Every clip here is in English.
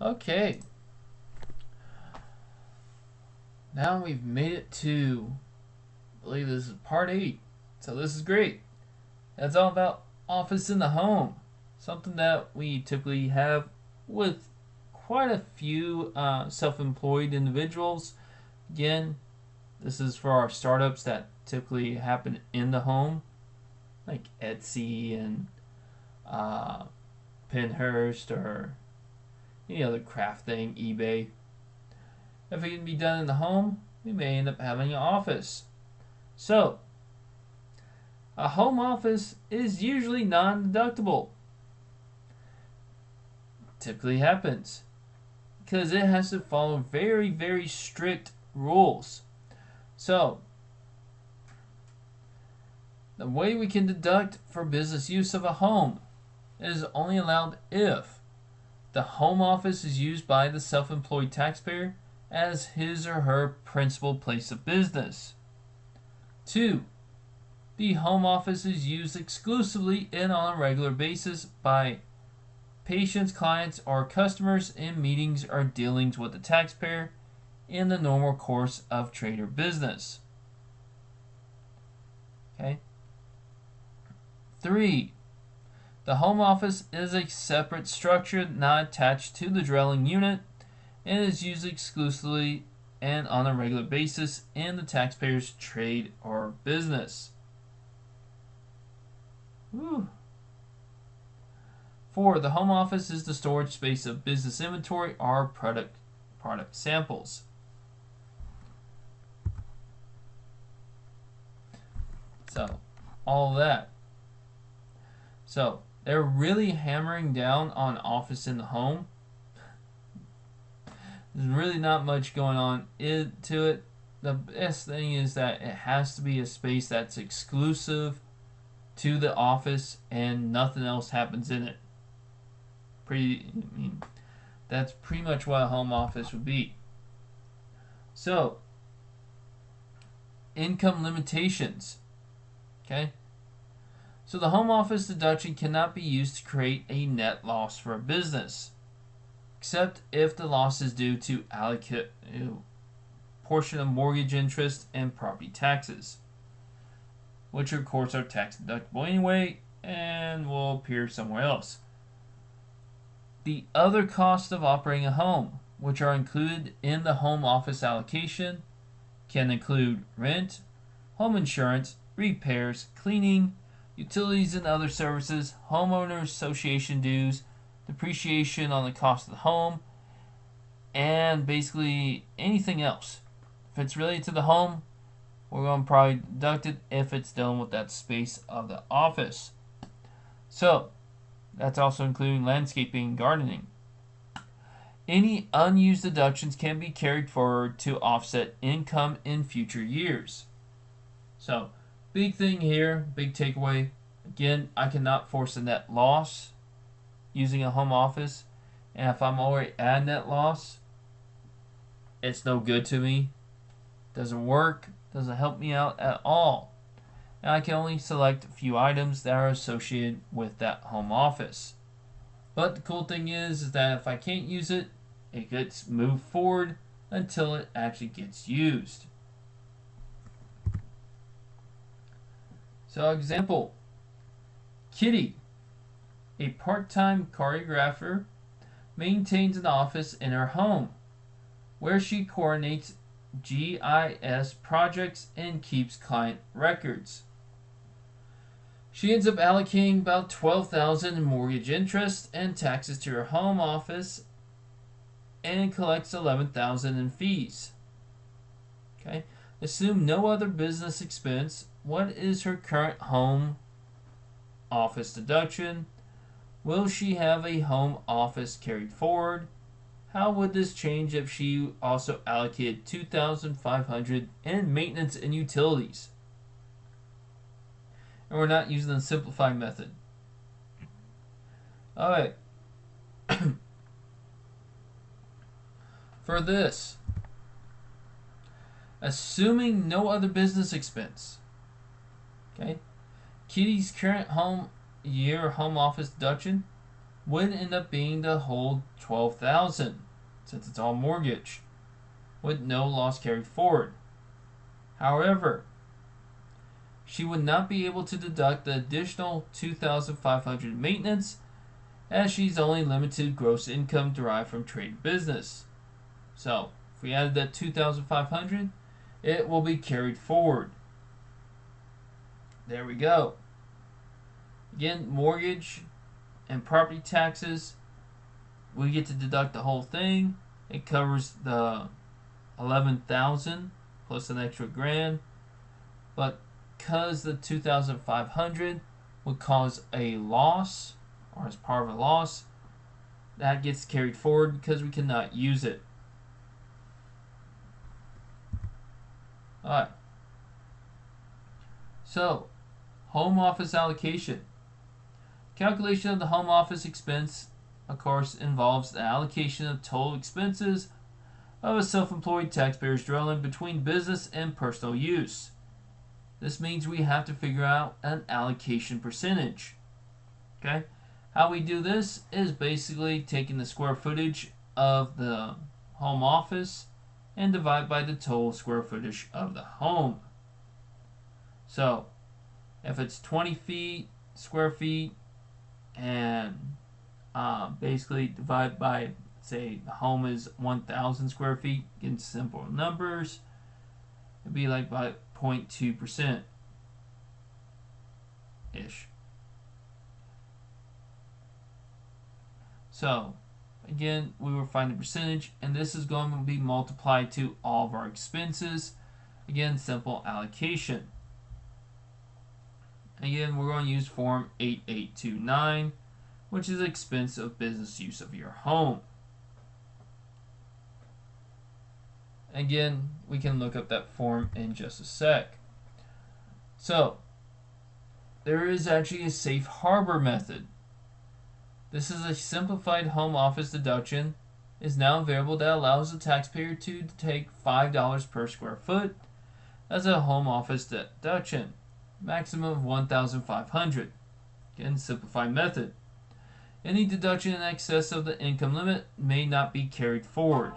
Okay, now we've made it to, I believe this is part 8. So this is great. That's all about office in the home. Something that we typically have with quite a few self-employed individuals. Again, this is for our startups that typically happen in the home, like Etsy and uh, Pinterest or any other craft thing, eBay. If it can be done in the home, we may end up having an office. So, a home office is usually non-deductible. Typically happens because it has to follow very, very strict rules. So, the way we can deduct for business use of a home is only allowed if the home office is used by the self-employed taxpayer as his or her principal place of business. 2. The home office is used exclusively and on a regular basis by patients, clients, or customers in meetings or dealings with the taxpayer in the normal course of trade or business. Okay. 3. The home office is a separate structure not attached to the dwelling unit and is used exclusively and on a regular basis in the taxpayer's trade or business. Whew. 4. The home office is the storage space of business inventory or product samples. So, all of that. So, they're really hammering down on office in the home. There's really not much going on to it. The best thing is that it has to be a space that's exclusive to the office and nothing else happens in it. That's pretty much what a home office would be. So, income limitations. Okay? So the home office deduction cannot be used to create a net loss for a business, except if the loss is due to allocate portion of mortgage interest and property taxes, which of course are tax deductible anyway and will appear somewhere else. The other costs of operating a home, which are included in the home office allocation, can include rent, home insurance, repairs, cleaning, utilities and other services, homeowners association dues, depreciation on the cost of the home, and basically anything else. If it's related to the home, we're going to probably deduct it if it's dealing with that space of the office. So, that's also including landscaping and gardening. Any unused deductions can be carried forward to offset income in future years. So, big thing here, big takeaway. Again, I cannot force a net loss using a home office. And if I'm already at net loss, it's no good to me. Doesn't work, doesn't help me out at all. And I can only select a few items that are associated with that home office. But the cool thing is that if I can't use it, it gets moved forward until it actually gets used. So example, Kitty, a part-time choreographer, maintains an office in her home where she coordinates GIS projects and keeps client records. She ends up allocating about $12,000 in mortgage interest and taxes to her home office and collects $11,000 in fees. Okay. Assume no other business expense. What is her current home office deduction? Will she have a home office carried forward? How would this change if she also allocated $2,500 in maintenance and utilities? And we're not using the simplified method. Alright. For this, assuming no other business expense, okay, Kitty's current home office deduction would end up being the whole $12,000 since it's all mortgage with no loss carried forward. However, she would not be able to deduct the additional $2,500 maintenance as she's only limited gross income derived from trade business. So, if we added that $2,500, it will be carried forward. There we go. Again, mortgage and property taxes, we get to deduct the whole thing. It covers the $11,000 plus an extra grand. But because the $2,500 would cause a loss, or as part of a loss, that gets carried forward because we cannot use it. Alright. So, home office allocation. Calculation of the home office expense, of course, involves the allocation of total expenses of a self-employed taxpayer's dwelling between business and personal use. This means we have to figure out an allocation percentage. Okay? How we do this is basically taking the square footage of the home office and divide by the total square footage of the home. So, if it's 20 square feet, and basically divide by, say, the home is 1,000 square feet, getting simple numbers, it'd be like by 0.2% ish. So, again, we will find the percentage, and this is going to be multiplied to all of our expenses. Again, simple allocation. Again, we're going to use form 8829, which is expense of business use of your home. Again, we can look up that form in just a sec. So, there is actually a safe harbor method. This is a simplified home office deduction. Is now available that allows the taxpayer to take $5 per square foot as a home office deduction, maximum of $1,500. Again, simplified method. Any deduction in excess of the income limit may not be carried forward.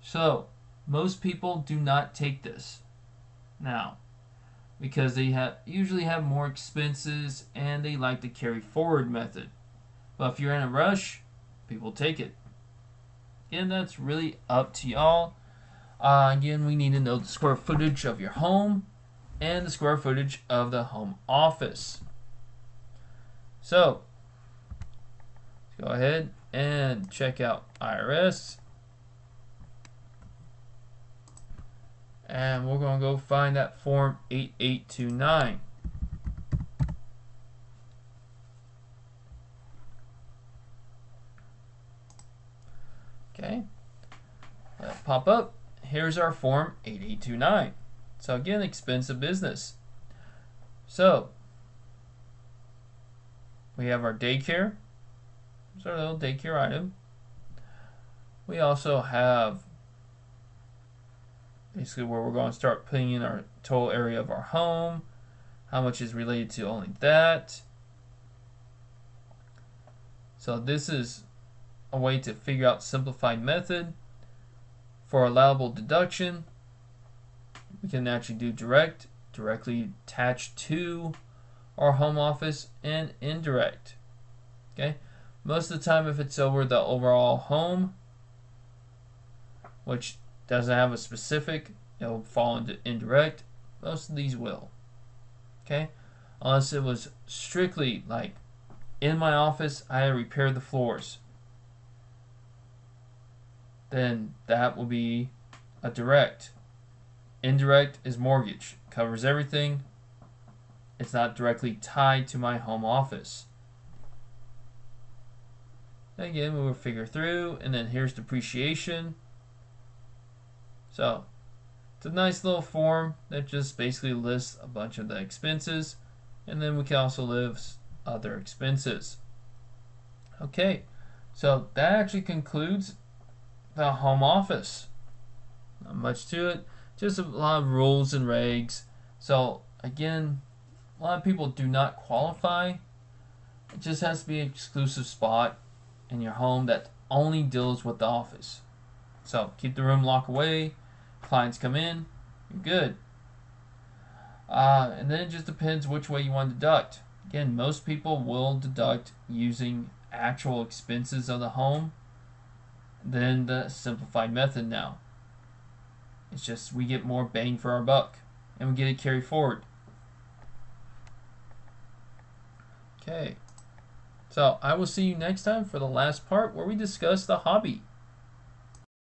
So, most people do not take this now because they usually have more expenses and they like the carry forward method. But if you're in a rush, people take it. Again, that's really up to y'all. Again, we need to know the square footage of your home and the square footage of the home office. So, let's go ahead and check out IRS. And we're going to go find that form 8829. Okay. Let it pop up. Here's our form 8829. So again, expense of business. So, we have our daycare. There's our little daycare item. We also have basically where we're going to start putting in our total area of our home, how much is related to only that. So this is a way to figure out simplified method. For allowable deduction, we can actually do directly attached to our home office, and indirect. Okay, most of the time if it's over the overall home, which doesn't have a specific, it'll fall into indirect. Most of these will. Okay, unless it was strictly like in my office I repaired the floors, then that will be a direct. Indirect is mortgage, covers everything. It's not directly tied to my home office. Again, we will figure through, and then here's depreciation. So, it's a nice little form that just basically lists a bunch of the expenses, and then we can also list other expenses. Okay, so that actually concludes the home office. Not much to it, just a lot of rules and regs. So again, a lot of people do not qualify It just has to be an exclusive spot in your home that only deals with the office. So keep the room locked away. Clients come in, you're good. And then it just depends which way you want to deduct. Again, most people will deduct using actual expenses of the home than the simplified method now. It's just we get more bang for our buck and we get it carried forward. Okay, so I will see you next time for the last part where we discuss the hobby.